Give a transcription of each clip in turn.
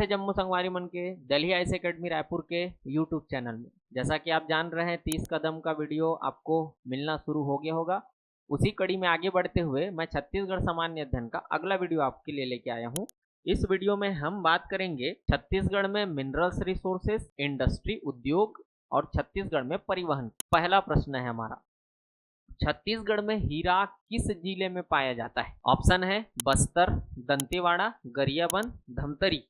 है जम्मू संगवारी मन के दिल्ली आईएएस एकेडमी रायपुर के यूट्यूब चैनल में। जैसा कि आप जान रहे हैं 30 कदम का वीडियो आपको मिलना शुरू हो गया होगा। उसी कड़ी में आगे बढ़ते हुए मैं छत्तीसगढ़ सामान्य अध्ययन का अगला वीडियो आपके लिए लेके आया हूँ। इस वीडियो में हम बात करेंगे छत्तीसगढ़ में मिनरल्स रिसोर्सेस, इंडस्ट्री, उद्योग और छत्तीसगढ़ में परिवहन। पहला प्रश्न है हमारा, छत्तीसगढ़ में हीरा किस जिले में पाया जाता है? ऑप्शन है Bastar, Dantewada, Gariaband, Dhamtari.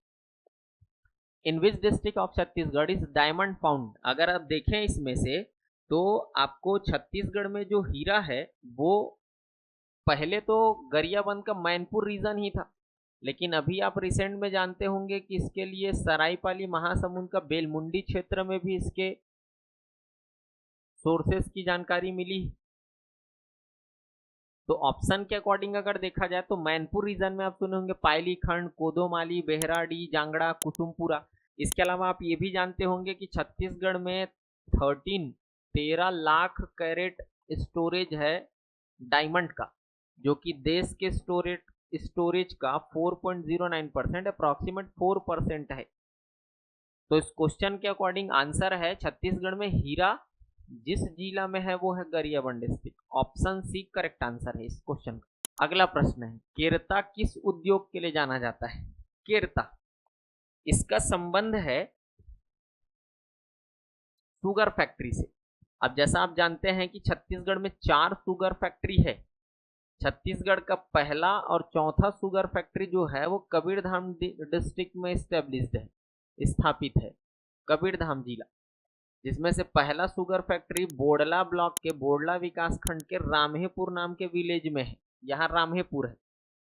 In which district of Chhattisgarh is diamond found? अगर आप देखें इसमें से तो आपको छत्तीसगढ़ में जो हीरा है वो पहले तो गरियाबंद का मैनपुर रीजन ही था, लेकिन अभी आप रिसेंट में जानते होंगे कि इसके लिए सरायपाली महासमुंद का बेलमुंडी क्षेत्र में भी इसके सोर्सेस की जानकारी मिली। तो ऑप्शन के अकॉर्डिंग अगर देखा जाए तो मैनपुर रीजन में आप सुने होंगे पायली खंड, कोदोमाली, बेहराडी, जांगड़ा, कुसुमपुरा। इसके अलावा आप ये भी जानते होंगे कि छत्तीसगढ़ में 13 लाख कैरेट स्टोरेज है डायमंड का, जो कि देश के स्टोरेज का 4.09% अप्रॉक्सीमेट 4% है। तो इस क्वेश्चन के अकॉर्डिंग आंसर है छत्तीसगढ़ में हीरा जिस जिला में है वो है Gariaband district. Option C correct answer है इस क्वेश्चन का। अगला प्रश्न है, केरता किस उद्योग के लिए जाना जाता है? केरता, इसका संबंध है शुगर फैक्ट्री से। अब जैसा आप जानते हैं कि छत्तीसगढ़ में 4 शुगर फैक्ट्री है। छत्तीसगढ़ का पहला और चौथा शुगर फैक्ट्री जो है वो कबीरधाम डिस्ट्रिक्ट में स्थापित है, कबीरधाम जिला, जिसमें से पहला शुगर फैक्ट्री बोडला ब्लॉक के बोडला विकास खंड के रामहेपुर नाम के विलेज में है, यहाँ रामहेपुर है।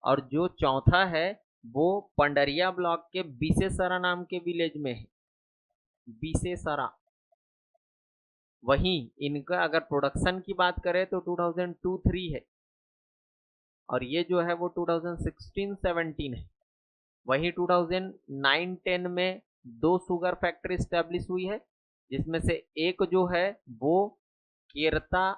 और जो चौथा है वो पंडरिया ब्लॉक के बीसेसरा नाम के विलेज में है, बीसेसरा। वहीं इनका अगर प्रोडक्शन की बात करें तो 2002-03 है, और ये जो है वो 2016-17 है। वहीं 2009-10 में 2 शुगर फैक्ट्री स्टैब्लिश हुई है, जिसमें से एक जो है वो केरता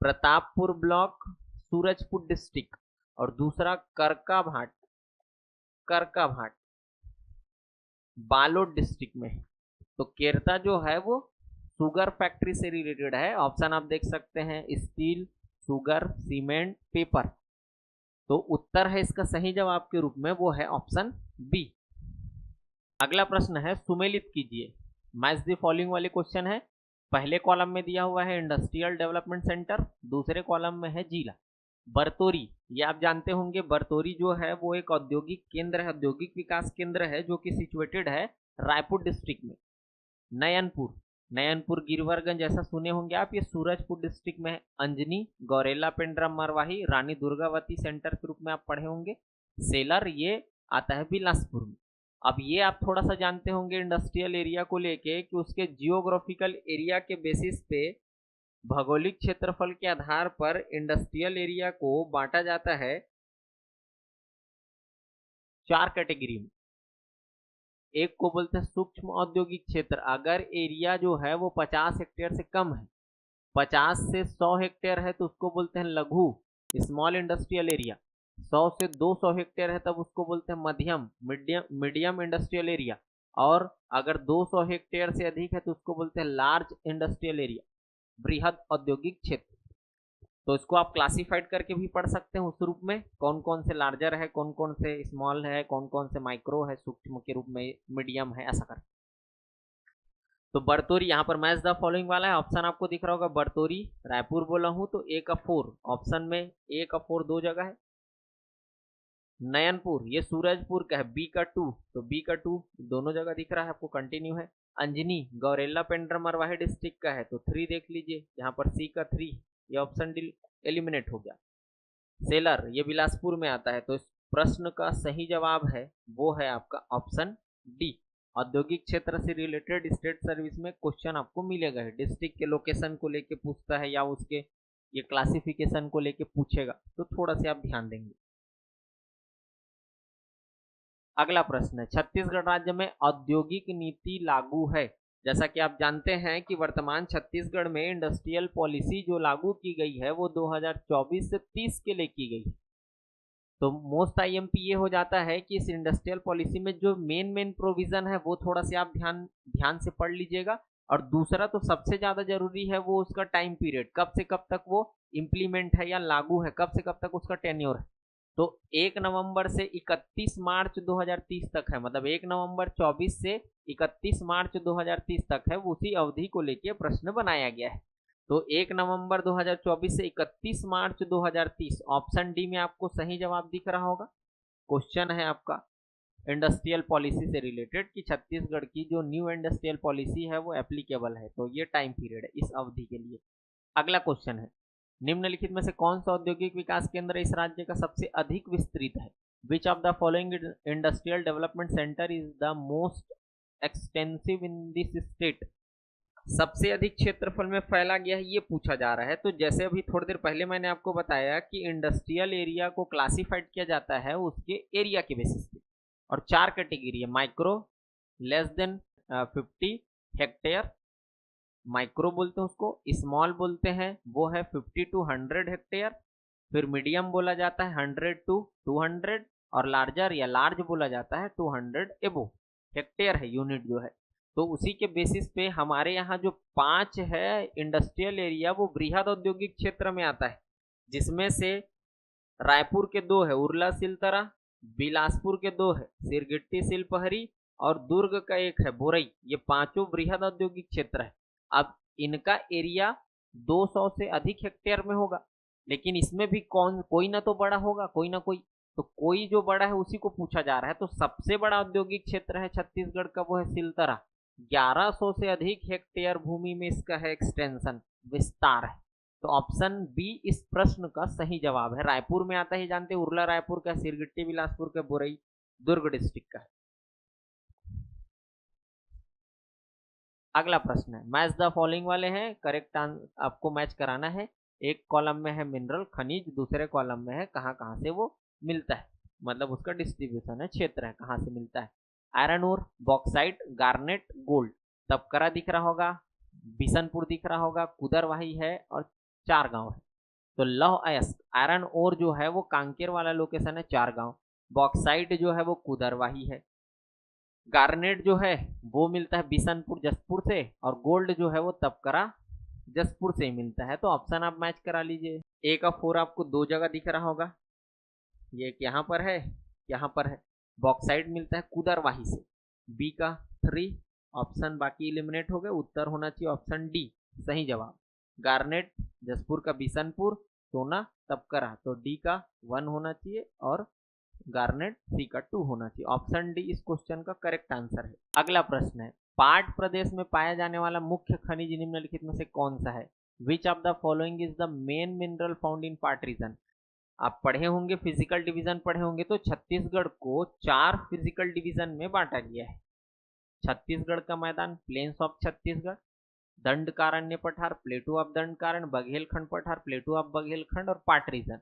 प्रतापपुर ब्लॉक सूरजपुर डिस्ट्रिक्ट और दूसरा करकाभाट बालोद डिस्ट्रिक्ट में है। तो केरता जो है वो शुगर फैक्ट्री से रिलेटेड है। ऑप्शन आप देख सकते हैं स्टील, शुगर, सीमेंट, पेपर। तो उत्तर है इसका सही जवाब के रूप में वो है ऑप्शन बी। अगला प्रश्न है, सुमेलित कीजिए। मैच द फॉलोइंग वाले क्वेश्चन है। पहले कॉलम में दिया हुआ है इंडस्ट्रियल डेवलपमेंट सेंटर, दूसरे कॉलम में है जिला। बरतोरी, ये आप जानते होंगे, बरतोरी जो है वो एक औद्योगिक केंद्र है, औद्योगिक विकास केंद्र है, जो कि सिचुएटेड है रायपुर डिस्ट्रिक्ट में। नयनपुर गिरवरगंज ऐसा सुने होंगे आप, ये सूरजपुर डिस्ट्रिक्ट में है। अंजनी, गौरेला पेंड्रा मरवाही, रानी दुर्गावती सेंटर के रूप में आप पढ़े होंगे। सेलर, ये आता है बिलासपुर में। अब ये आप थोड़ा सा जानते होंगे इंडस्ट्रियल एरिया को लेके कि उसके जियोग्राफिकल एरिया के बेसिस पे, भौगोलिक क्षेत्रफल के आधार पर इंडस्ट्रियल एरिया को बांटा जाता है 4 कैटेगरी में। एक को बोलते हैं सूक्ष्म औद्योगिक क्षेत्र, अगर एरिया जो है वो 50 हेक्टेयर से कम है, 50 से 100 हेक्टेयर है तो उसको बोलते हैं लघु स्मॉल इंडस्ट्रियल एरिया। 100 से 200 हेक्टेयर है तब उसको बोलते हैं मीडियम इंडस्ट्रियल एरिया। और अगर 200 हेक्टेयर से अधिक है तो उसको बोलते हैं लार्ज इंडस्ट्रियल एरिया, बृहद औद्योगिक क्षेत्र। तो इसको आप क्लासिफाइड करके भी पढ़ सकते हैं उस रूप में, कौन कौन से लार्जर है, कौन कौन से स्मॉल है, कौन कौन से माइक्रो है, सूक्ष्म के रूप में, मीडियम है, ऐसा करके। तो बरतोरी यहाँ पर मैच द फॉलोइंग वाला है। ऑप्शन आपको दिख रहा होगा, बरतोरी रायपुर बोला हूं तो A का 4, ऑप्शन में A का 4 2 जगह है। नयनपुर, ये सूरजपुर का है, B का 2, तो B का 2 दोनों जगह दिख रहा है आपको, कंटिन्यू है। अंजनी गौरेला पेंड्रा मरवाही डिस्ट्रिक्ट का है तो 3 देख लीजिए, यहाँ पर C का 3, ये ऑप्शन एलिमिनेट हो गया। सेलर, ये बिलासपुर में आता है, तो इस प्रश्न का सही जवाब है वो है आपका ऑप्शन डी। औद्योगिक क्षेत्र से रिलेटेड स्टेट सर्विस में क्वेश्चन आपको मिलेगा, डिस्ट्रिक्ट के लोकेशन को लेके पूछता है या उसके ये क्लासिफिकेशन को लेके पूछेगा, तो थोड़ा सा आप ध्यान देंगे। अगला प्रश्न है, छत्तीसगढ़ राज्य में औद्योगिक नीति लागू है। जैसा कि आप जानते हैं कि वर्तमान छत्तीसगढ़ में इंडस्ट्रियल पॉलिसी जो लागू की गई है वो 2024 से 30 के लिए की गई है। तो मोस्ट आईएमपी ये हो जाता है कि इस इंडस्ट्रियल पॉलिसी में जो मेन प्रोविजन है वो थोड़ा सा आप ध्यान से पढ़ लीजिएगा। और दूसरा तो सबसे ज्यादा जरूरी है वो उसका टाइम पीरियड, कब से कब तक वो इम्प्लीमेंट है या लागू है, कब से कब तक उसका टेन्योर है। तो 1 नवंबर से 31 मार्च 2030 तक है, मतलब 1 नवंबर 24 से 31 मार्च 2030 तक है, उसी अवधि को लेके प्रश्न बनाया गया है। तो 1 नवंबर 2024 से 31 मार्च 2030, ऑप्शन डी में आपको सही जवाब दिख रहा होगा। क्वेश्चन है आपका इंडस्ट्रियल पॉलिसी से रिलेटेड कि छत्तीसगढ़ की जो न्यू इंडस्ट्रियल पॉलिसी है वो एप्लीकेबल है, तो ये टाइम पीरियड है इस अवधि के लिए। अगला क्वेश्चन है, निम्नलिखित में से कौन सा औद्योगिक विकास केंद्र इस राज्य का सबसे अधिक विस्तृत है? Which of the following industrial development centre is the most extensive in this state? सबसे अधिक क्षेत्रफल में फैला गया है ये पूछा जा रहा है। तो जैसे अभी थोड़ी देर पहले मैंने आपको बताया कि इंडस्ट्रियल एरिया को क्लासिफाइड किया जाता है उसके एरिया के बेसिस पे, और 4 कैटेगरी है। Micro, less than 50 hectare, micro बोलते हैं उसको, स्मॉल बोलते हैं वो है 50 to 100 हेक्टेयर, फिर मीडियम बोला जाता है 100 to 200, और लार्जर या लार्ज बोला जाता है 200 एबो हेक्टेयर है यूनिट जो है। तो उसी के बेसिस पे हमारे यहाँ जो 5 है इंडस्ट्रियल एरिया वो बृहद औद्योगिक क्षेत्र में आता है, जिसमें से रायपुर के 2 है उर्ला सिलतरा, बिलासपुर के 2 है सिरगिट्टी सिलपहरी, और दुर्ग का 1 है बोरई। ये पांचों बृहद औद्योगिक क्षेत्र है। अब इनका एरिया 200 से अधिक हेक्टेयर में होगा, लेकिन इसमें भी कोई ना तो बड़ा होगा, कोई ना कोई, तो कोई जो बड़ा है उसी को पूछा जा रहा है। तो सबसे बड़ा औद्योगिक क्षेत्र है छत्तीसगढ़ का वो है सिलतरा, 1100 से अधिक हेक्टेयर भूमि में इसका है एक्सटेंशन, विस्तार है। तो ऑप्शन बी इस प्रश्न का सही जवाब है। रायपुर में आता है जानते, उर्ला रायपुर का, सिरगिट्टी बिलासपुर का, बोरई दुर्ग डिस्ट्रिक्ट का है। अगला प्रश्न है, मैच द फॉलोइंग वाले हैं, करेक्ट आपको मैच कराना है। एक कॉलम में है मिनरल खनिज, दूसरे कॉलम में है कहाँ कहाँ से वो मिलता है, मतलब उसका डिस्ट्रीब्यूशन है, क्षेत्र है कहाँ से मिलता है। Iron ore, bauxite, garnet, gold. तबकरा दिख रहा होगा, बिशनपुर दिख रहा होगा, कुदरवाही है, और 4 गांव है। तो लौह अयस्क आयरन ओर जो है वो कांकेर वाला लोकेशन है 4 गांव, बॉक्साइट जो है वो कुदरवाही है, गार्नेट जो है वो मिलता है बिशनपुर जसपुर से, और गोल्ड जो है वो तबकरा जसपुर से ही मिलता है। तो ऑप्शन आप मैच करा लीजिए। ए का 4 आपको 2 जगह दिख रहा होगा, ये एक यहाँ पर है, यहाँ पर है। बॉक्साइट मिलता है कुदरवाही से। बी का 3, ऑप्शन बाकी एलिमिनेट हो गए, उत्तर होना चाहिए ऑप्शन डी सही जवाब। गार्नेट जसपुर का बिशनपुर, सोना तबकरा, तो डी का 1 होना चाहिए, और गार्नेट सी का 2 होना चाहिए। ऑप्शन डी इस क्वेश्चन का करेक्ट आंसर है। अगला प्रश्न है, पाट प्रदेश में पाया जाने वाला मुख्य खनिज निम्नलिखित में से कौन सा है? Which of the following is the main mineral found in पाट रीजन? आप पढ़े होंगे, फिजिकल डिवीजन पढ़े होंगे, तो छत्तीसगढ़ को 4 फिजिकल डिवीजन में बांटा गया है। छत्तीसगढ़ का मैदान, प्लेन्स ऑफ छत्तीसगढ़, दंडकारण्य पठार, प्लेटू ऑफ दंडकारण्य, बघेलखंड पठार, प्लेटू ऑफ बघेलखंड, और पाट रीजन।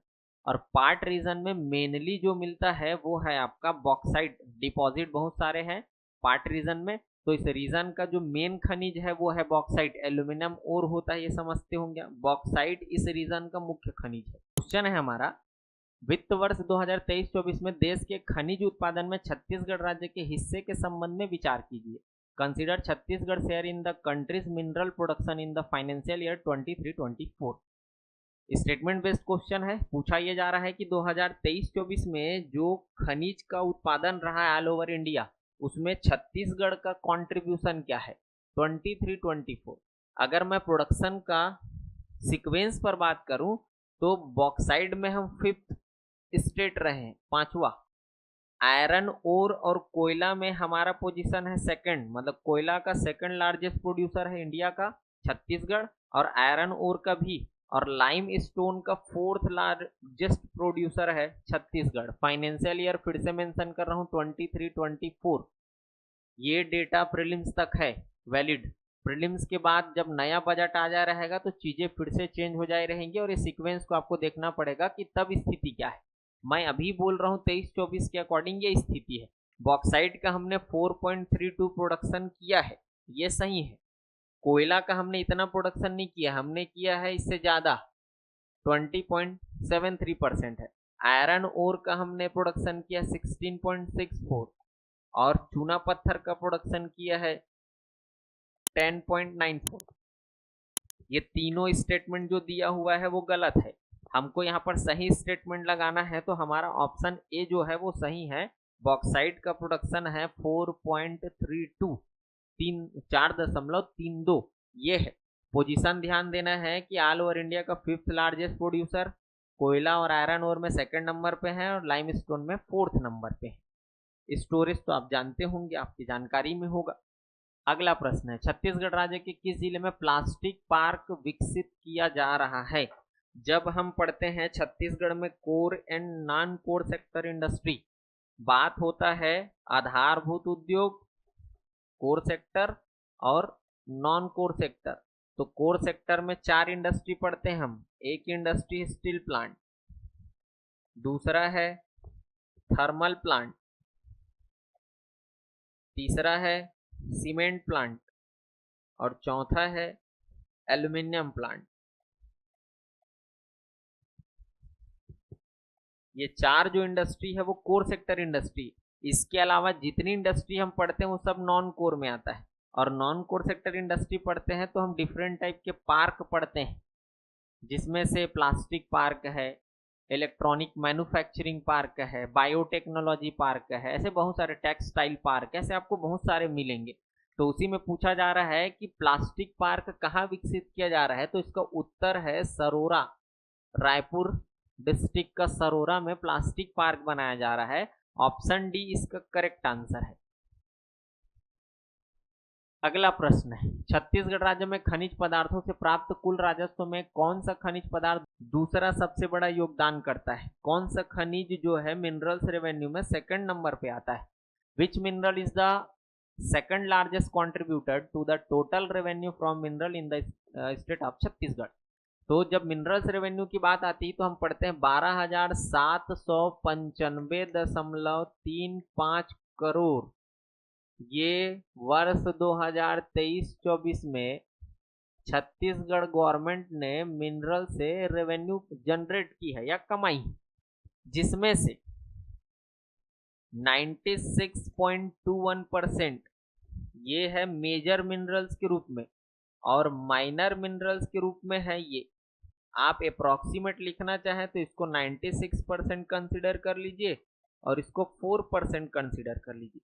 और पार्ट रीजन में मेनली जो मिलता है वो है आपका बॉक्साइट डिपॉजिट, बहुत सारे हैं पार्ट रीजन में। तो इस रीजन का जो मेन खनिज है वो है बॉक्साइट, एल्यूमिनियम और होता है ये समझते होंगे। बॉक्साइट इस रीजन का मुख्य खनिज है। क्वेश्चन है हमारा, वित्त वर्ष 2023-24 में देश के खनिज उत्पादन में छत्तीसगढ़ राज्य के हिस्से के संबंध में विचार कीजिए। Consider Chhattisgarh share in the countries mineral production in the financial year 23-24। Statement based question है। पूछा यह जा रहा है कि 2023-24 में जो खनिज का उत्पादन रहा है ऑल ओवर इंडिया, उसमें छत्तीसगढ़ का कंट्रीब्यूशन क्या है 23-24। अगर मैं प्रोडक्शन का सीक्वेंस पर बात करूं तो बॉक्साइड में हम 5th स्टेट रहे हैं, 5वां। आयरन ओर और कोयला में हमारा पोजीशन है 2nd, मतलब कोयला का 2nd लार्जेस्ट प्रोड्यूसर है इंडिया का छत्तीसगढ़, और आयरन ओर का भी, और लाइम स्टोन का 4th लार्जेस्ट प्रोड्यूसर है छत्तीसगढ़। फाइनेंशियल ईयर फिर से मेंशन कर रहा हूं 23-24। ये डेटा प्रीलिम्स तक है वैलिड। प्रीलिम्स के बाद जब नया बजट आ जा रहेगा तो चीजें फिर से चेंज हो जाए रहेंगी, और इस सीक्वेंस को आपको देखना पड़ेगा कि तब स्थिति क्या है। मैं अभी बोल रहा हूं 23-24 के अकॉर्डिंग ये स्थिति है। बॉक्साइट का हमने 4.32 प्रोडक्शन किया है, ये सही है। कोयला का हमने इतना प्रोडक्शन नहीं किया, हमने किया है इससे ज्यादा, 20.73% है। आयरन ओर का हमने प्रोडक्शन किया 16.64 और चूना पत्थर का प्रोडक्शन किया है 10.94। ये तीनों स्टेटमेंट जो दिया हुआ है वो गलत है। हमको यहाँ पर सही स्टेटमेंट लगाना है तो हमारा ऑप्शन ए जो है वो सही है। बॉक्साइट का प्रोडक्शन है 4.32, 4.32 ये है। पोजीशन ध्यान देना है कि ऑल ओवर इंडिया का 5th लार्जेस्ट प्रोड्यूसर, कोयला और आयरन ओर में 2nd नंबर पे है और लाइमस्टोन में 4th नंबर पे है। स्टोरेज तो आप जानते होंगे, आपकी जानकारी में होगा। अगला प्रश्न है, छत्तीसगढ़ राज्य के किस जिले में प्लास्टिक पार्क विकसित किया जा रहा है? जब हम पढ़ते हैं छत्तीसगढ़ में core and non core sector industry, बात होता है आधारभूत उद्योग, कोर सेक्टर और नॉन कोर सेक्टर। तो कोर सेक्टर में 4 इंडस्ट्री पढ़ते हैं हम। एक इंडस्ट्री स्टील प्लांट, दूसरा है थर्मल प्लांट, तीसरा है सीमेंट प्लांट और चौथा है एल्यूमिनियम प्लांट। ये 4 जो इंडस्ट्री है वो कोर सेक्टर इंडस्ट्री। इसके अलावा जितनी इंडस्ट्री हम पढ़ते हैं वो सब नॉन कोर में आता है। और नॉन कोर सेक्टर इंडस्ट्री पढ़ते हैं तो हम डिफरेंट टाइप के पार्क पढ़ते हैं, जिसमें से प्लास्टिक पार्क है, इलेक्ट्रॉनिक मैन्युफैक्चरिंग पार्क है, बायोटेक्नोलॉजी पार्क है, ऐसे बहुत सारे टेक्सटाइल पार्क, ऐसे आपको बहुत सारे मिलेंगे। तो उसी में पूछा जा रहा है कि प्लास्टिक पार्क कहाँ विकसित किया जा रहा है, तो इसका उत्तर है सरोरा। रायपुर डिस्ट्रिक्ट का सरोरा में प्लास्टिक पार्क बनाया जा रहा है। ऑप्शन डी इसका करेक्ट आंसर है। अगला प्रश्न है, छत्तीसगढ़ राज्य में खनिज पदार्थों से प्राप्त कुल राजस्व में कौन सा खनिज पदार्थ दूसरा सबसे बड़ा योगदान करता है? कौन सा खनिज जो है मिनरल्स रेवेन्यू में 2nd नंबर पे आता है? Which mineral is the 2nd largest contributor to the total revenue from mineral in the state of Chhattisgarh? तो जब मिनरल्स रेवेन्यू की बात आती है तो हम पढ़ते हैं 12,795.35 करोड़। ये वर्ष 2023-24 में छत्तीसगढ़ गवर्नमेंट ने मिनरल से रेवेन्यू जनरेट की है या कमाई है, जिसमें से 96.21% ये है मेजर मिनरल्स के रूप में और माइनर मिनरल्स के रूप में है। ये आप अप्रोक्सीमेट लिखना चाहें तो इसको 96% कंसिडर कर लीजिए और इसको 4% कंसिडर कर लीजिए।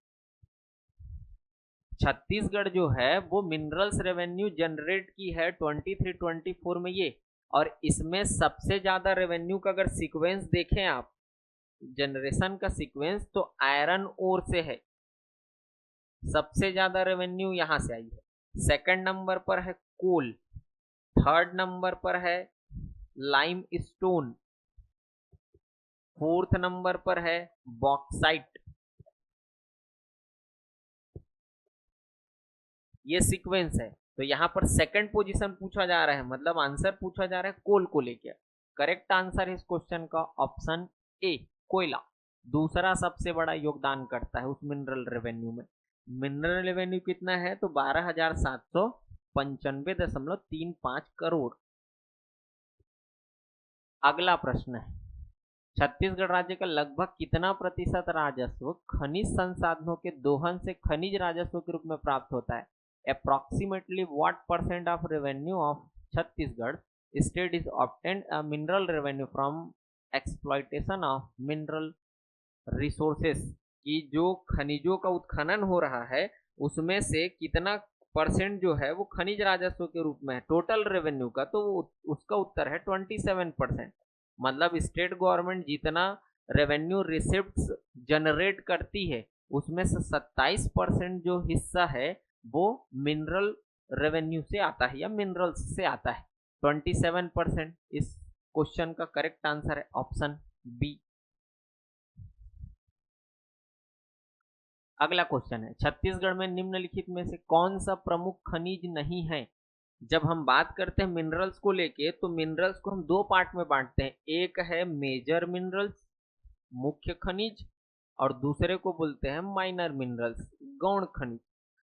छत्तीसगढ़ जो है वो मिनरल्स रेवेन्यू जनरेट की है 23-24 में ये, और इसमें सबसे ज्यादा रेवेन्यू का अगर सीक्वेंस देखें आप, जनरेशन का सीक्वेंस, तो आयरन ओर से है। सबसे ज्यादा रेवेन्यू यहां से आई है। 2nd नंबर पर है कोल, 3rd नंबर पर है लाइम स्टोन, 4th नंबर पर है बॉक्साइट। ये सीक्वेंस है। तो यहां पर 2nd पोजीशन पूछा जा रहा है, मतलब आंसर पूछा जा रहा है कोल को लेकर। करेक्ट आंसर इस क्वेश्चन का ऑप्शन ए, कोयला दूसरा सबसे बड़ा योगदान करता है उस मिनरल रेवेन्यू में। मिनरल रेवेन्यू कितना है? तो 12,795.35 करोड़। अगला प्रश्न है, छत्तीसगढ़ राज्य का लगभग कितना प्रतिशत राजस्व खनिज संसाधनों के दोहन से खनिज राजस्व के रूप में प्राप्त होता है? Approximately what % of revenue of Chhattisgarh state is obtained a mineral revenue from exploitation of mineral resources? कि जो खनिजों का उत्खनन हो रहा है उसमें से कितना % जो है वो खनिज राजस्व के रूप में है टोटल रेवेन्यू का? तो उसका उत्तर है 27%। मतलब स्टेट गवर्नमेंट जितना रेवेन्यू रिसिप्ट्स जनरेट करती है उसमें से 27% जो हिस्सा है वो मिनरल रेवेन्यू से आता है या मिनरल्स से आता है। 27% इस क्वेश्चन का करेक्ट आंसर है ऑप्शन बी। अगला क्वेश्चन है, छत्तीसगढ़ में निम्नलिखित में से कौन सा प्रमुख खनिज नहीं है? जब हम बात करते हैं मिनरल्स को लेके तो मिनरल्स को हम 2 पार्ट में बांटते हैं। एक है मेजर मिनरल्स, मुख्य खनिज, और दूसरे को बोलते हैं माइनर मिनरल्स, गौण खनिज।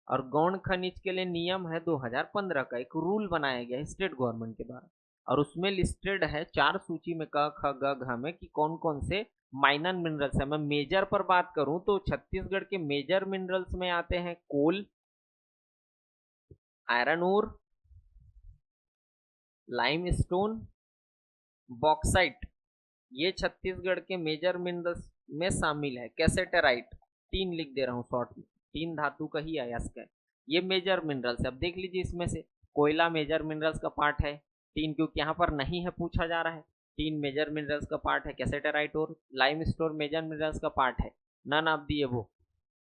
और गौण खनिज के लिए नियम है 2015 का, एक रूल बनाया गया है स्टेट गवर्नमेंट के द्वारा। और उसमें लिस्टेड है 4 सूची में क ख ग घ में कि कौन कौन से माइनर मिनरल्स है। मैं मेजर पर बात करूं तो छत्तीसगढ़ के मेजर मिनरल्स में आते हैं कोल, आयरन ओर, लाइमस्टोन, बॉक्साइट। ये छत्तीसगढ़ के मेजर मिनरल्स में शामिल है। कैसेटेराइट 3 लिख दे रहा हूँ शॉर्ट में, 3 धातु का ही अयस्क है। ये मेजर मिनरल्स है। अब देख लीजिए इसमें से कोयला मेजर मिनरल्स का पार्ट है 3, क्योंकि यहाँ पर नहीं है पूछा जा रहा है। 3 मेजर मिनरल्स का पार्ट है कैसेटेराइट और लाइमस्टोन मेजर मिनरल्स का पार्ट है। नन ऑफ दी वो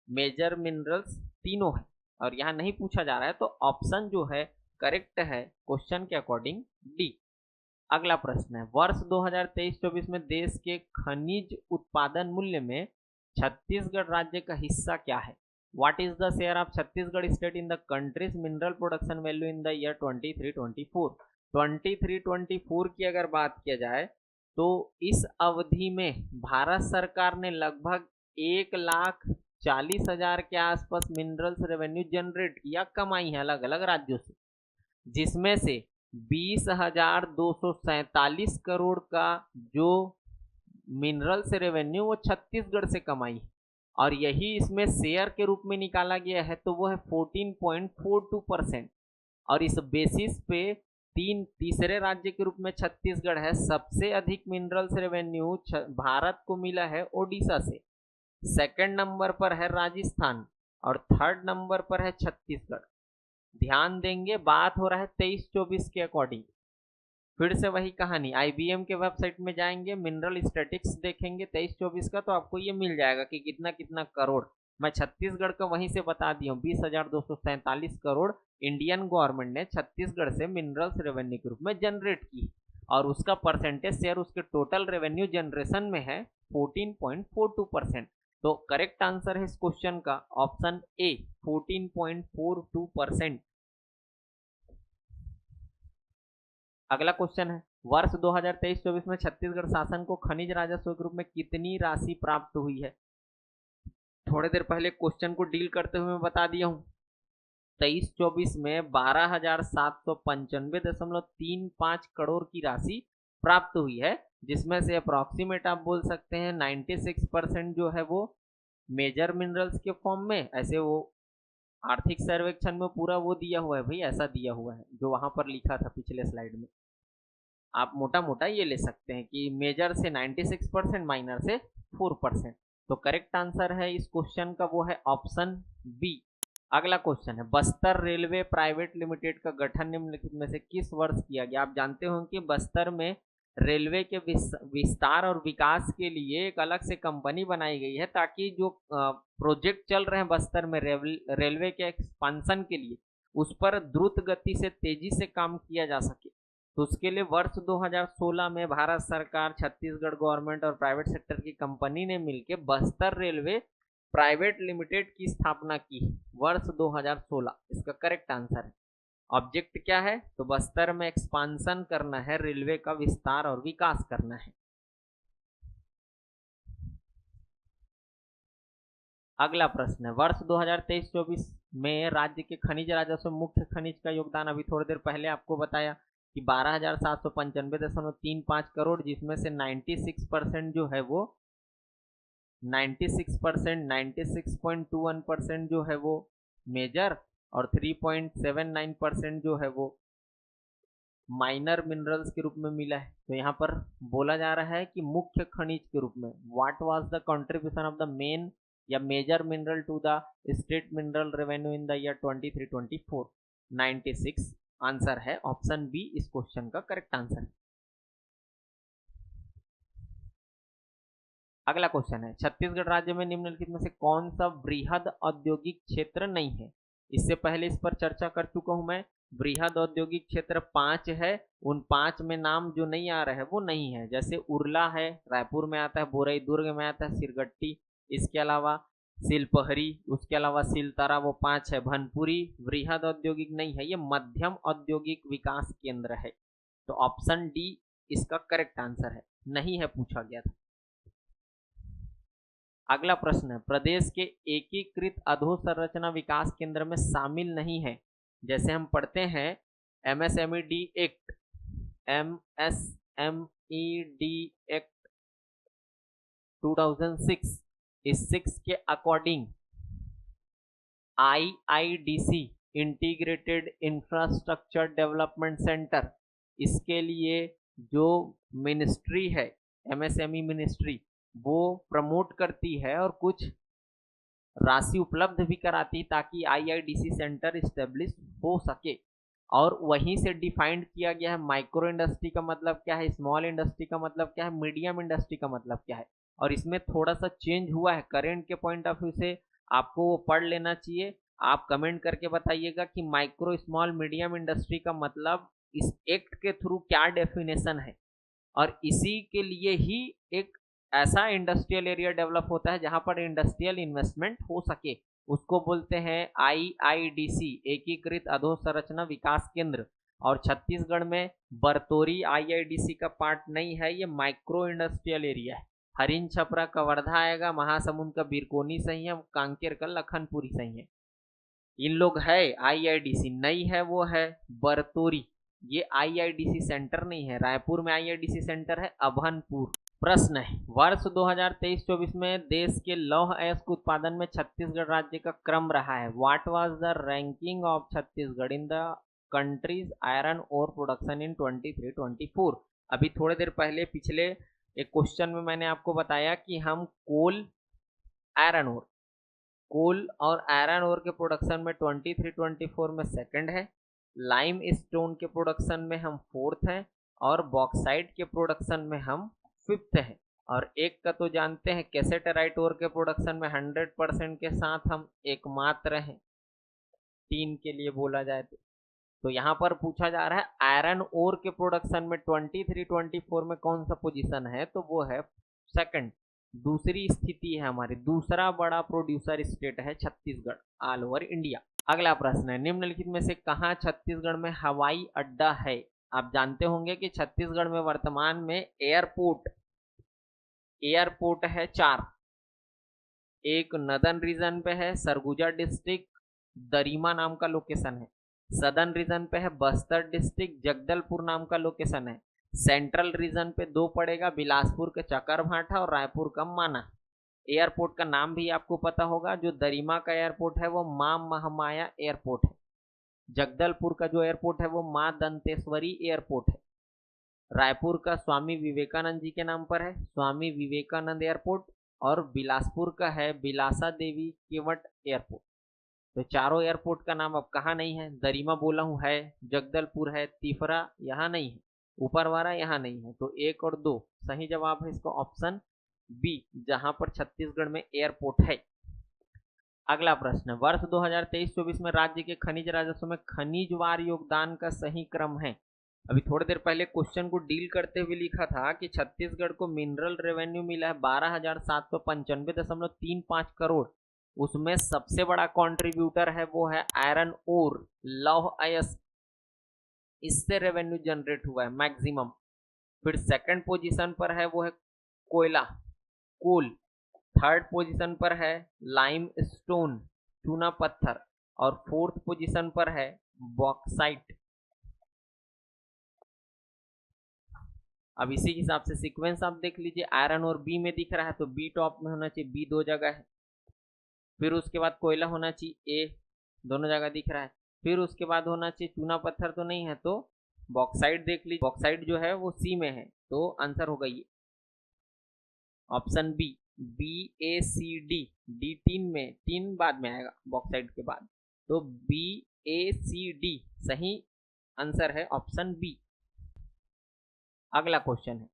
मेजर मिनरल्स तीनों है और यहाँ नहीं पूछा जा रहा है, तो ऑप्शन जो है करेक्ट है क्वेश्चन के अकॉर्डिंग डी। अगला प्रश्न है, वर्ष 2023-24 में देश के खनिज उत्पादन मूल्य में छत्तीसगढ़ राज्य का हिस्सा क्या है? What is the share of Chhattisgarh state in the countries mineral production value in the year 23-24? 23-24 की अगर बात किया जाए तो इस अवधि में भारत सरकार ने लगभग 1,40,000 के आसपास मिनरल्स रेवेन्यू जनरेट किया, कमाई है अलग अलग राज्यों से, जिसमें से 20,247 करोड़ का जो मिनरल्स रेवेन्यू वो छत्तीसगढ़ से कमाई है और यही इसमें शेयर के रूप में निकाला गया है, तो वो है 14.42%। और इस बेसिस पे तीसरे राज्य के रूप में छत्तीसगढ़ है। सबसे अधिक मिनरल्स रेवेन्यू भारत को मिला है ओडिशा से, सेकंड नंबर पर है राजस्थान और थर्ड नंबर पर है छत्तीसगढ़। ध्यान देंगे बात हो रहा है 23-24 के अकॉर्डिंग। फिर से वही कहानी, आईबीएम के वेबसाइट में जाएंगे, मिनरल स्टैटिक्स देखेंगे 23-24 का, तो आपको ये मिल जाएगा कि कितना कितना करोड़। मैं छत्तीसगढ़ का वहीं से बता दिया हूँ, 20,247 करोड़ इंडियन गवर्नमेंट ने छत्तीसगढ़ से मिनरल्स रेवेन्यू के रूप में जनरेट की और उसका परसेंटेज शेयर उसके टोटल रेवेन्यू जनरेशन में है 14.42%। तो करेक्ट आंसर है इस क्वेश्चन का ऑप्शन ए 14.42%। अगला क्वेश्चन है, वर्ष 2023-24 में छत्तीसगढ़ शासन को खनिज राजस्व के रूप में कितनी राशि प्राप्त हुई है? थोड़ी देर पहले क्वेश्चन को डील करते हुए मैं बता दिया हूं, 23-24 में 12,795.35 करोड़ की राशि प्राप्त हुई है, जिसमें से अप्रॉक्सीमेट आप बोल सकते हैं 96% जो है वो मेजर मिनरल्स के फॉर्म में, ऐसे वो आर्थिक सर्वेक्षण में पूरा वो दिया हुआ है भाई, ऐसा दिया हुआ है जो वहां पर लिखा था पिछले स्लाइड में। आप मोटा मोटा ये ले सकते हैं कि मेजर से 96%, माइनर से 4%। तो करेक्ट आंसर है इस क्वेश्चन का वो है ऑप्शन बी। अगला क्वेश्चन है, बस्तर रेलवे प्राइवेट लिमिटेड का गठन निम्नलिखित में से किस वर्ष किया गया? आप जानते हो कि बस्तर में रेलवे के विस्तार और विकास के लिए एक अलग से कंपनी बनाई गई है, ताकि जो प्रोजेक्ट चल रहे हैं बस्तर में रेलवे के एक्सपांशन के लिए, उस पर द्रुत गति से तेजी से काम किया जा सके। तो उसके लिए वर्ष 2016 में भारत सरकार, छत्तीसगढ़ गवर्नमेंट और प्राइवेट सेक्टर की कंपनी ने मिलकर बस्तर रेलवे प्राइवेट लिमिटेड की स्थापना की, वर्ष 2016 इसका करेक्ट आंसर है। ऑब्जेक्ट क्या है? तो बस्तर में एक्सपांशन करना है, रेलवे का विस्तार और विकास करना है। अगला प्रश्न है, वर्ष 2023-24 में राज्य के खनिज राजस्व मुख्य खनिज का योगदान अभी थोड़ी देर पहले आपको बताया कि 12,795.35 करोड़, जिसमें से 96% जो है वो 96.21% जो है वो मेजर और 3.79% जो है वो माइनर मिनरल्स के रूप में मिला है। तो यहाँ पर बोला जा रहा है कि मुख्य खनिज के रूप में what was the contribution of the main या major mineral to the state mineral revenue in the year 23-24? 96 answer है, ऑप्शन बी इस क्वेश्चन का करेक्ट आंसर है। अगला क्वेश्चन है, छत्तीसगढ़ राज्य में निम्नलिखित में से कौन सा बृहद औद्योगिक क्षेत्र नहीं है? इससे पहले इस पर चर्चा कर चुका हूं मैं। बृहद औद्योगिक क्षेत्र 5 है, उन 5 में नाम जो नहीं आ रहा है वो नहीं है। जैसे उरला है, रायपुर में आता है, बोरई दुर्ग में आता है, सिरगट्टी, इसके अलावा सिलपहरी, उसके अलावा सिलतरा, वो 5 है। भनपुरी बृहद औद्योगिक नहीं है, ये मध्यम औद्योगिक विकास केंद्र है। तो ऑप्शन डी इसका करेक्ट आंसर है, नहीं है पूछा गया था। अगला प्रश्न है, प्रदेश के एकीकृत अधोसंरचना विकास केंद्र में शामिल नहीं है। जैसे हम पढ़ते हैं एमएसएमई एक्ट, MSMED एक्ट 2006, इस 6 के according IIDC integrated infrastructure development centre, इसके लिए जो मिनिस्ट्री है MSME मिनिस्ट्री, वो प्रमोट करती है और कुछ राशि उपलब्ध भी कराती है ताकि IIDC सेंटर इस्टेब्लिश हो सके। और वहीं से डिफाइंड किया गया है माइक्रो इंडस्ट्री का मतलब क्या है, स्मॉल इंडस्ट्री का मतलब क्या है, मीडियम इंडस्ट्री का मतलब क्या है। और इसमें थोड़ा सा चेंज हुआ है करेंट के पॉइंट ऑफ व्यू से, आपको वो पढ़ लेना चाहिए। आप कमेंट करके बताइएगा कि माइक्रो स्मॉल मीडियम इंडस्ट्री का मतलब इस एक्ट के थ्रू क्या डेफिनेशन है। और इसी के लिए ही एक ऐसा इंडस्ट्रियल एरिया डेवलप होता है जहां पर इंडस्ट्रियल इन्वेस्टमेंट हो सके, उसको बोलते हैं IIDC, एकीकृत अधोसंरचना विकास केंद्र। और छत्तीसगढ़ में बरतोरी IIDC का पार्ट नहीं है, ये माइक्रो इंडस्ट्रियल एरिया है। हरिन छपरा कवर्धा आएगा, महासमुंद का बिरकोनी सही है, कांकेर का लखनपुरी सही है। इन लोग है IIDC, नहीं है वो है बरतोरी। ये IIDC सेंटर नहीं है, रायपुर में IIDC सेंटर है अभनपुर। प्रश्न है, वर्ष 2023-24 में देश के लौह अयस्क उत्पादन में छत्तीसगढ़ राज्य का क्रम रहा है। What was the ranking of Chhattisgarh in the countries iron ore production in 23-24। अभी थोड़ी देर पहले पिछले एक क्वेश्चन में मैंने आपको बताया कि हम कोल और आयरन ओर के प्रोडक्शन में 23-24 में सेकंड है, लाइम स्टोन के प्रोडक्शन में हम फोर्थ हैं, और बॉक्साइट के प्रोडक्शन में हम फिफ्थ है। और एक का तो जानते हैं, कैसेटराइट ओर के प्रोडक्शन में 100% के साथ हम एकमात्र हैं 3 के लिए बोला जाए तो यहाँ पर पूछा जा रहा है आयरन ओर के प्रोडक्शन में 23-24 में कौन सा पोजीशन है, तो वो है सेकंड, दूसरी स्थिति है हमारी। दूसरा बड़ा प्रोड्यूसर स्टेट है छत्तीसगढ़ ऑल ओवर इंडिया। अगला प्रश्न है, निम्नलिखित में से कहाँ छत्तीसगढ़ में हवाई अड्डा है। आप जानते होंगे कि छत्तीसगढ़ में वर्तमान में एयरपोर्ट है 4। एक नदन रीजन पे है, सरगुजा डिस्ट्रिक्ट, दरिमा नाम का लोकेशन है। सदर्न रीजन पे है बस्तर डिस्ट्रिक्ट, जगदलपुर नाम का लोकेशन है। सेंट्रल रीजन पे 2 पड़ेगा, बिलासपुर के चकरभाठा और रायपुर का माना। एयरपोर्ट का नाम भी आपको पता होगा, जो दरिमा का एयरपोर्ट है वो मां महामाया एयरपोर्ट है। जगदलपुर का जो एयरपोर्ट है वो मां दंतेश्वरी एयरपोर्ट है। रायपुर का स्वामी विवेकानंद जी के नाम पर है, स्वामी विवेकानंद एयरपोर्ट। और बिलासपुर का है बिलासा देवी केवट एयरपोर्ट। तो चारों एयरपोर्ट का नाम अब कहाँ नहीं है, दरिमा बोला हूँ है, जगदलपुर है, तीफरा यहाँ नहीं है, ऊपरवारा यहाँ नहीं है। तो 1 और 2 सही जवाब है इसका ऑप्शन बी, जहां पर छत्तीसगढ़ में एयरपोर्ट है। अगला प्रश्न, वर्ष 2023-24 में राज्य के खनिज राजस्व में खनिजवार योगदान का सही क्रम है। अभी थोड़ी देर पहले क्वेश्चन को डील करते हुए लिखा था कि छत्तीसगढ़ को मिनरल रेवेन्यू मिला है 12,795.35 करोड़। उसमें सबसे बड़ा कंट्रीब्यूटर है वो है आयरन ओर, लौह अयस्क, इससे रेवेन्यू जनरेट हुआ है मैक्सिमम। फिर सेकंड पोजीशन पर है वो है कोल। थर्ड पोजीशन पर है लाइम स्टोन, चूना पत्थर। और फोर्थ पोजीशन पर है बॉक्साइट। अब इसी हिसाब से सीक्वेंस आप देख लीजिए, आयरन और बी में दिख रहा है तो बी टॉप में होना चाहिए, बी 2 जगह है। फिर उसके बाद कोयला होना चाहिए, ए दोनों जगह दिख रहा है। फिर उसके बाद होना चाहिए चूना पत्थर, तो नहीं है, तो बॉक्साइट देख लीजिए, बॉक्साइट जो है वो सी में है, तो आंसर होगा ये ऑप्शन बी, BACD। डी 3 में, 3 बाद में आएगा बॉक्साइट के बाद, तो BACD सही आंसर है ऑप्शन बी। अगला क्वेश्चन है,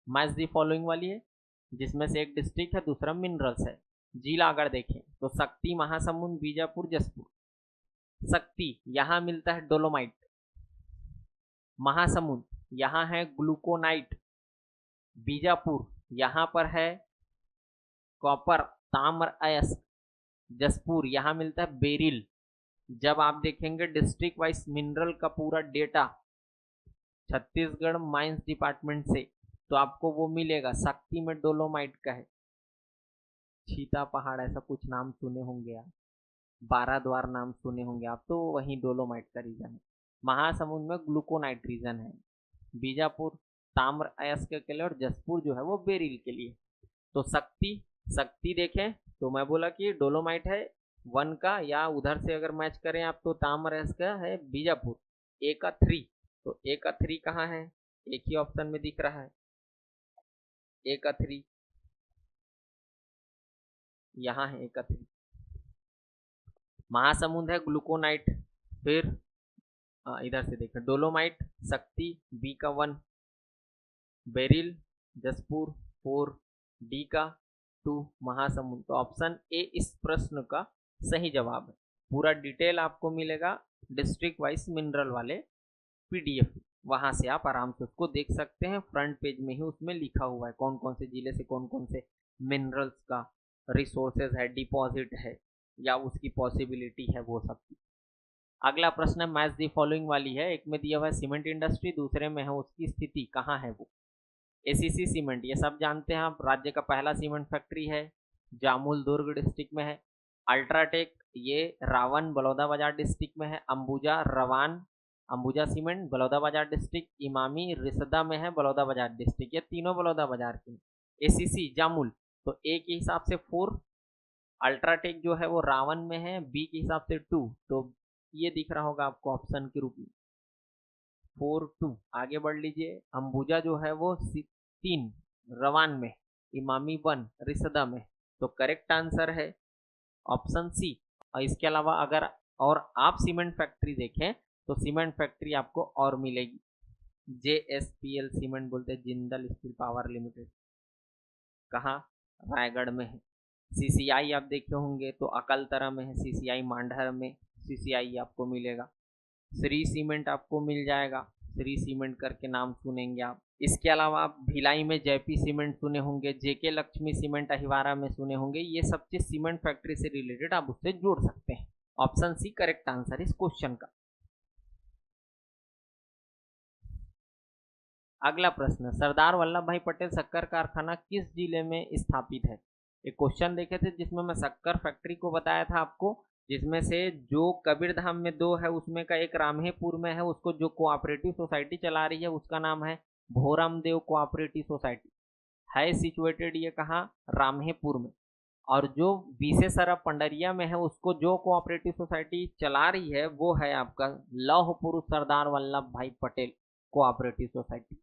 मैच दी फॉलोइंग वाली है, जिसमें से एक डिस्ट्रिक्ट है, दूसरा मिनरल्स है। जिला अगर देखें तो शक्ति, महासमुंद, बीजापुर, जसपुर। शक्ति यहां मिलता है डोलोमाइट, महासमुंद यहां है ग्लूकोनाइट, बीजापुर यहां पर है कॉपर ताम्र अयस्क, जसपुर यहां मिलता है बेरिल। जब आप देखेंगे डिस्ट्रिक्ट वाइज मिनरल का पूरा डेटा छत्तीसगढ़ माइंस डिपार्टमेंट से, तो आपको वो मिलेगा। शक्ति में डोलोमाइट का है, छीता पहाड़ ऐसा कुछ नाम सुने होंगे आप, 12 द्वार नाम सुने होंगे आप, तो वहीं डोलोमाइट का रीजन है। महासमुंद में ग्लूकोनाइट रीजन है। बीजापुर ताम्र अयस्क के लिए, और जसपुर जो है वो बेरिल के लिए। तो शक्ति, शक्ति देखें तो मैं बोला कि डोलोमाइट है 1 का, या उधर से अगर मैच करें आप तो ताम्र अयस्क है बीजापुर। ए का 3, तो ए का 3 कहाँ है, एक ही ऑप्शन में दिख रहा है ए का 3, यहाँ है ए का 3। महासमुंद है ग्लूकोनाइट, फिर इधर से देखें डोलोमाइट शक्ति बी का 1, बेरिल जसपुर 4, डी का 2 महासमुंद। तो ऑप्शन ए इस प्रश्न का सही जवाब है। पूरा डिटेल आपको मिलेगा डिस्ट्रिक्ट वाइज मिनरल वाले पीडीएफ, वहां से आप आराम से उसको देख सकते हैं। फ्रंट पेज में ही उसमें लिखा हुआ है कौन कौन से जिले से कौन कौन से मिनरल्स का रिसोर्सेज है, डिपॉजिट है, या उसकी पॉसिबिलिटी है, वो सब। अगला प्रश्न मैच दी फॉलोइंग वाली है। एक में दिया हुआ है सीमेंट इंडस्ट्री, दूसरे में है उसकी स्थिति कहाँ है वो। एसीसी सीमेंट, ये सब जानते हैं आप, राज्य का पहला सीमेंट फैक्ट्री है, जामुल दुर्ग डिस्ट्रिक्ट में है। अल्ट्राटेक ये रावण बलौदाबाजार डिस्ट्रिक्ट में है। अंबुजा रवान, अंबुजा सीमेंट बलौदाबाजार डिस्ट्रिक्ट। इमामी रिसदा में है बलौदाबाजार डिस्ट्रिक्ट, ये तीनों बलौदाबाजार के। एसीसी जामुल, तो ए के हिसाब से 4, अल्ट्राटेक जो है वो रावण में है, बी के हिसाब से 2, तो ये दिख रहा होगा आपको ऑप्शन के रूप में 4, 2। आगे बढ़ लीजिए, अंबुजा जो है वो 3 रवान में, इमामी 1 रिसदा में, तो करेक्ट आंसर है ऑप्शन सी। और इसके अलावा अगर और आप सीमेंट फैक्ट्री देखें तो सीमेंट फैक्ट्री आपको और मिलेगी, JSPL सीमेंट बोलते हैं, जिंदल स्टील पावर लिमिटेड, कहाँ, रायगढ़ में है। CCI आप देखे होंगे तो अकलतरा में है, CCI मांडहर में CCI आपको मिलेगा। श्री सीमेंट आपको मिल जाएगा, श्री सीमेंट करके नाम सुनेंगे आप। इसके अलावा आप भिलाई में JP सीमेंट सुने होंगे, JK लक्ष्मी सीमेंट अहिवारा में सुने होंगे। ये सब चीज सीमेंट फैक्ट्री से रिलेटेड आप उससे जोड़ सकते हैं। ऑप्शन सी करेक्ट आंसर इस क्वेश्चन का। अगला प्रश्न, सरदार वल्लभ भाई पटेल शक्कर कारखाना किस जिले में स्थापित है। एक क्वेश्चन देखे थे जिसमें मैं शक्कर फैक्ट्री को बताया था आपको, जिसमें से जो कबीरधाम में 2 है उसमें का एक रामहेपुर में है, उसको जो कोऑपरेटिव सोसाइटी चला रही है उसका नाम है भोरामदेव कोऑपरेटिव सोसाइटी, है सिचुएटेड ये कहाँ, रामहेपुर में। और जो बीसेसरा पंडरिया में है उसको जो कोऑपरेटिव सोसाइटी चला रही है वो है आपका लौह पुरुष सरदार वल्लभ भाई पटेल कोऑपरेटिव सोसाइटी।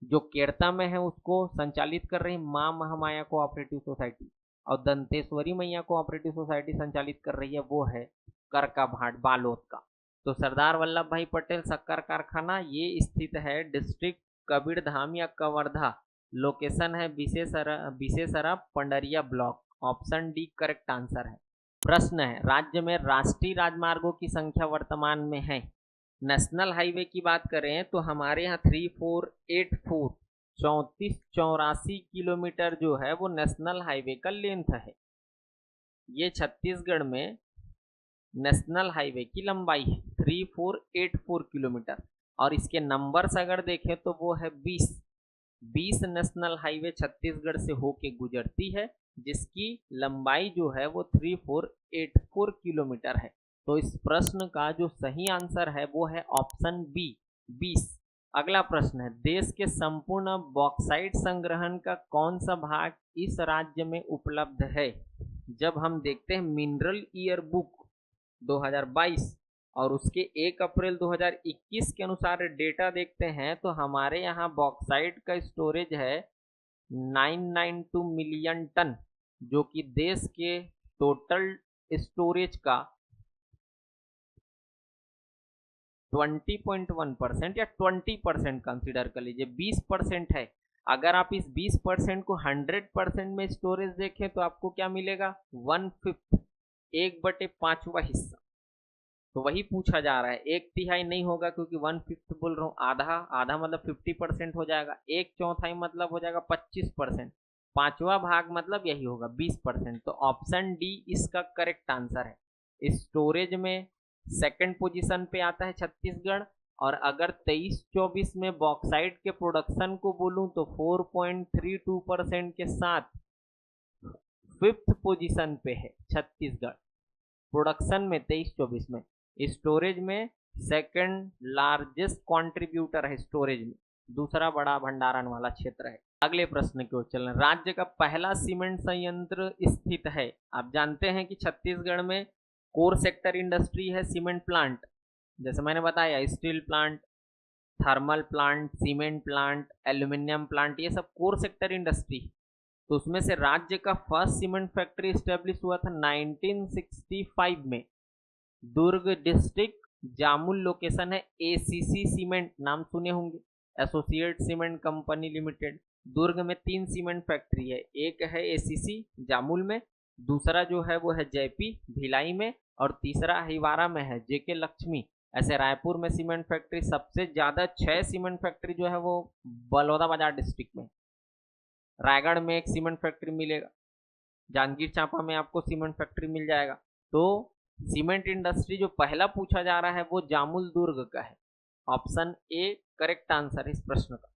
जो केरता में है उसको संचालित कर रही माँ महामाया कोऑपरेटिव सोसाइटी, और दंतेश्वरी मैया कोऑपरेटिव सोसाइटी संचालित कर रही है वो है करका भाट बालोद का। तो सरदार वल्लभ भाई पटेल शक्कर कारखाना ये स्थित है डिस्ट्रिक्ट कबीरधाम या कवर्धा, लोकेशन है Bisesara Pandariya block. Option D correct answer है। प्रश्न है, राज्य में राष्ट्रीय राजमार्गों की संख्या वर्तमान में है। नेशनल हाईवे की बात करें तो हमारे यहाँ 3484 3484 किलोमीटर जो है वो नेशनल हाईवे का लेंथ है। ये छत्तीसगढ़ में नेशनल हाईवे की लंबाई है 3484 किलोमीटर, और इसके नंबर्स अगर देखें तो वो है 20 नेशनल हाईवे छत्तीसगढ़ से होके गुजरती है, जिसकी लंबाई जो है वो 3484 किलोमीटर है। तो इस प्रश्न का जो सही आंसर है वो है ऑप्शन बी 20। अगला प्रश्न है, देश के संपूर्ण बॉक्साइट संग्रहण का कौन सा भाग इस राज्य में उपलब्ध है। जब हम देखते हैं मिनरल ईयर बुक 2022 और उसके 1 अप्रैल 2021 के अनुसार डेटा देखते हैं तो हमारे यहाँ बॉक्साइट का स्टोरेज है 992 मिलियन टन, जो कि देश के टोटल स्टोरेज का 20.1% या 20% कंसिडर कर लीजिए। 20% है। अगर आप इस 20% को 100% में स्टोरेज देखें तो आपको क्या मिलेगा, 1/5, 1/5वां हिस्सा। तो वही पूछा जा रहा है, 1/3 नहीं होगा क्योंकि 1/5 बोल रहा हूँ, आधा मतलब 50% हो जाएगा, 1/4 मतलब हो जाएगा 25%, 5वां भाग मतलब यही होगा 20%। तो ऑप्शन डी इसका करेक्ट आंसर है। स्टोरेज में सेकंड पोजीशन पे आता है छत्तीसगढ़, और अगर 23-24 में बॉक्साइट के प्रोडक्शन को बोलूं तो 4.32% के साथ 5th पोजीशन पे है छत्तीसगढ़ प्रोडक्शन में 23-24 में। स्टोरेज में सेकंड लार्जेस्ट कंट्रीब्यूटर है स्टोरेज में, दूसरा बड़ा भंडारण वाला क्षेत्र है। अगले प्रश्न की ओर चल रहे हैं। राज्य का पहला सीमेंट संयंत्र स्थित है। आप जानते हैं कि छत्तीसगढ़ में कोर सेक्टर इंडस्ट्री है सीमेंट प्लांट, जैसे मैंने बताया steel plant, thermal plant, cement plant, aluminium plant, ये सब कोर सेक्टर इंडस्ट्री। तो उसमें से राज्य का फर्स्ट सीमेंट फैक्ट्री स्टेब्लिश हुआ था 1965 में। दुर्ग डिस्ट्रिक्ट, जामुल लोकेशन है। एसीसी सीमेंट नाम सुने होंगे, एसोसिएट सीमेंट कंपनी लिमिटेड। दुर्ग में 3 सीमेंट फैक्ट्री है, एक है एसीसी जामुल में, दूसरा जो है वो है जेपी भिलाई में, और तीसरा हिवारा में है जेके लक्ष्मी। ऐसे रायपुर में सीमेंट फैक्ट्री सबसे ज्यादा 6 सीमेंट फैक्ट्री जो है वो बलौदाबाजार डिस्ट्रिक्ट में। रायगढ़ में एक सीमेंट फैक्ट्री मिलेगा, जांजगीर चांपा में आपको सीमेंट फैक्ट्री मिल जाएगा। तो सीमेंट इंडस्ट्री जो पहला पूछा जा रहा है वो जामुल दुर्ग का है। ऑप्शन ए करेक्ट आंसर है इस प्रश्न का।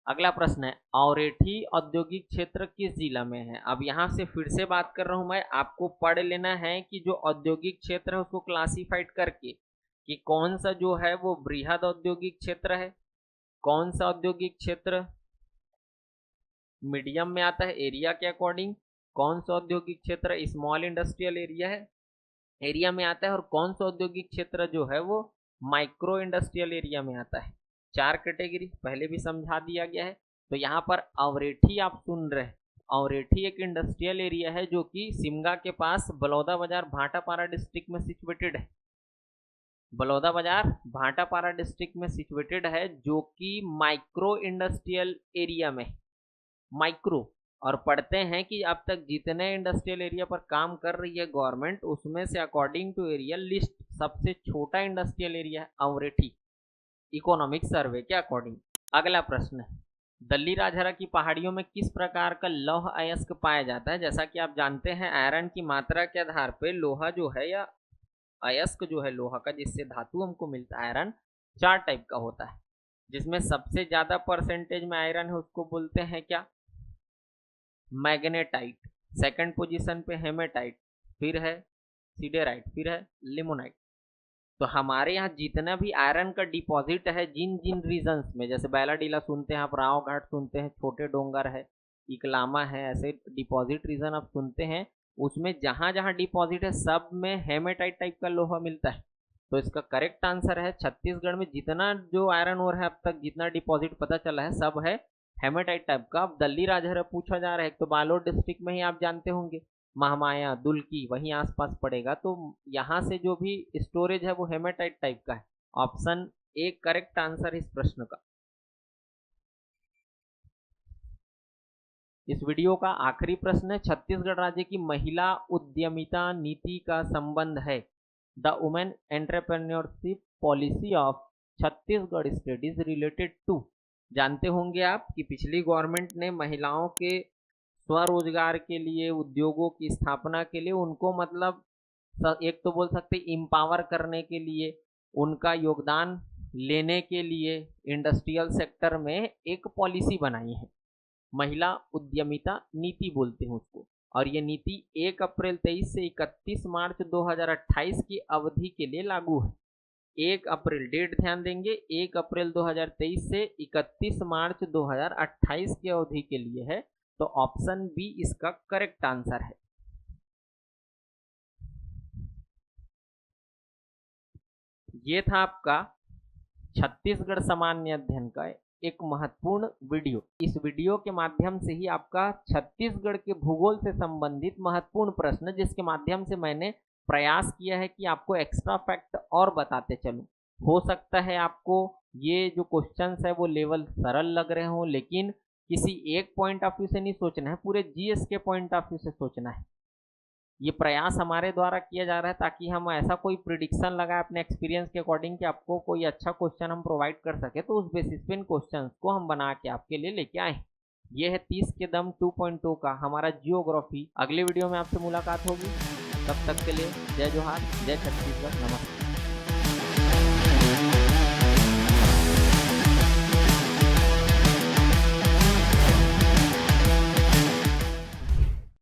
अगला प्रश्न है, औरेठी औद्योगिक क्षेत्र किस जिला में है। अब यहां से फिर से बात कर रहा हूं मैं, आपको पढ़ लेना है कि जो औद्योगिक क्षेत्र है उसको क्लासिफाइड करके कि कौन सा जो है वो बृहद औद्योगिक क्षेत्र है, कौन सा औद्योगिक क्षेत्र मीडियम में आता है एरिया के अकॉर्डिंग, कौन सा औद्योगिक क्षेत्र स्मॉल इंडस्ट्रियल एरिया में आता है, और कौन सा औद्योगिक क्षेत्र जो है वो माइक्रो इंडस्ट्रियल एरिया में आता है। 4 कैटेगरी पहले भी समझा दिया गया है। तो यहाँ पर औरेठी आप सुन रहे हैं, औरेठी एक इंडस्ट्रियल एरिया है जो कि सिमगा के पास बलौदाबाजार भाटापारा डिस्ट्रिक्ट में सिचुएटेड है। बलौदाबाजार भाटापारा डिस्ट्रिक्ट में सिचुएटेड है, जो कि माइक्रो इंडस्ट्रियल एरिया में माइक्रो। और पढ़ते हैं कि अब तक जितने इंडस्ट्रियल एरिया पर काम कर रही है गवर्नमेंट, उसमें से अकॉर्डिंग टू एरिया लिस्ट सबसे छोटा इंडस्ट्रियल एरिया है औरेठी, इकोनॉमिक सर्वे के अकॉर्डिंग। अगला प्रश्न है, दल्ली राजहरा की पहाड़ियों में किस प्रकार का लौह अयस्क पाया जाता है। जैसा कि आप जानते हैं आयरन की मात्रा के आधार पर लोहा जो है या अयस्क जो है लोहा का जिससे धातु हमको मिलता है आयरन 4 टाइप का होता है, जिसमें सबसे ज्यादा परसेंटेज में आयरन है उसको बोलते हैं क्या, मैग्नेटाइट। सेकंड पोजीशन पे हेमेटाइट, फिर है सिडेराइट, फिर है लिमोनाइट। तो हमारे यहाँ जितना भी आयरन का डिपॉजिट है जिन जिन रीजन्स में, जैसे बैलाडीला सुनते हैं आप, राव घाट सुनते हैं, छोटे डोंगर है, इकलामा है, ऐसे डिपॉजिट रीजन आप सुनते हैं, उसमें जहां जहां डिपॉजिट है सब में हेमेटाइट टाइप का लोहा मिलता है। तो इसका करेक्ट आंसर है छत्तीसगढ़ में जितना जो आयरन ओर है अब तक जितना डिपॉजिट पता चला है सब है हेमेटाइट टाइप का। अब दल्ली राजहरा पूछा जा रहा है तो बालोद डिस्ट्रिक्ट में ही आप जानते होंगे, महामाया दुल्की वहीं आसपास पड़ेगा। तो यहाँ से जो भी स्टोरेज है वो हेमेटाइट टाइप का है। ऑप्शन ए करेक्ट आंसर इस प्रश्न का। इस वीडियो का आखिरी प्रश्न है, छत्तीसगढ़ राज्य की महिला उद्यमिता नीति का संबंध है। The women entrepreneurship policy of Chhattisgarh state is related to. जानते होंगे आप कि पिछली गवर्नमेंट ने महिलाओं के स्वरोजगार के लिए, उद्योगों की स्थापना के लिए, उनको मतलब एक तो बोल सकते एम्पावर करने के लिए, उनका योगदान लेने के लिए इंडस्ट्रियल सेक्टर में एक पॉलिसी बनाई है, महिला उद्यमिता नीति बोलते हैं उसको। और ये नीति 1 अप्रैल 23 से 31 मार्च 2028 की अवधि के लिए लागू है। 1 अप्रैल डेट ध्यान देंगे, 1 अप्रैल 2023 से 31 मार्च 2028 की अवधि के लिए है। तो ऑप्शन बी इसका करेक्ट आंसर है। ये था आपका छत्तीसगढ़ सामान्य अध्ययन का एक महत्वपूर्ण वीडियो। इस वीडियो के माध्यम से ही आपका छत्तीसगढ़ के भूगोल से संबंधित महत्वपूर्ण प्रश्न, जिसके माध्यम से मैंने प्रयास किया है कि आपको एक्स्ट्रा फैक्ट और बताते चलूं। हो सकता है आपको ये जो क्वेश्चंस है वो लेवल सरल लग रहे हों, लेकिन किसी एक पॉइंट ऑफ व्यू से नहीं सोचना है, पूरे जीएस के पॉइंट ऑफ व्यू से सोचना है। ये प्रयास हमारे द्वारा किया जा रहा है ताकि हम ऐसा कोई प्रिडिक्शन लगाए अपने एक्सपीरियंस के अकॉर्डिंग कि आपको कोई अच्छा क्वेश्चन हम प्रोवाइड कर सके, तो उस बेसिस पे इन क्वेश्चंस को हम बना के आपके लिए लेके आए। ये है 30 के दम 2.2 का हमारा जियोग्राफी। अगले वीडियो में आपसे मुलाकात होगी, तब तक के लिए जय जोहार, जय छत्तीसगढ़, नमस्कार।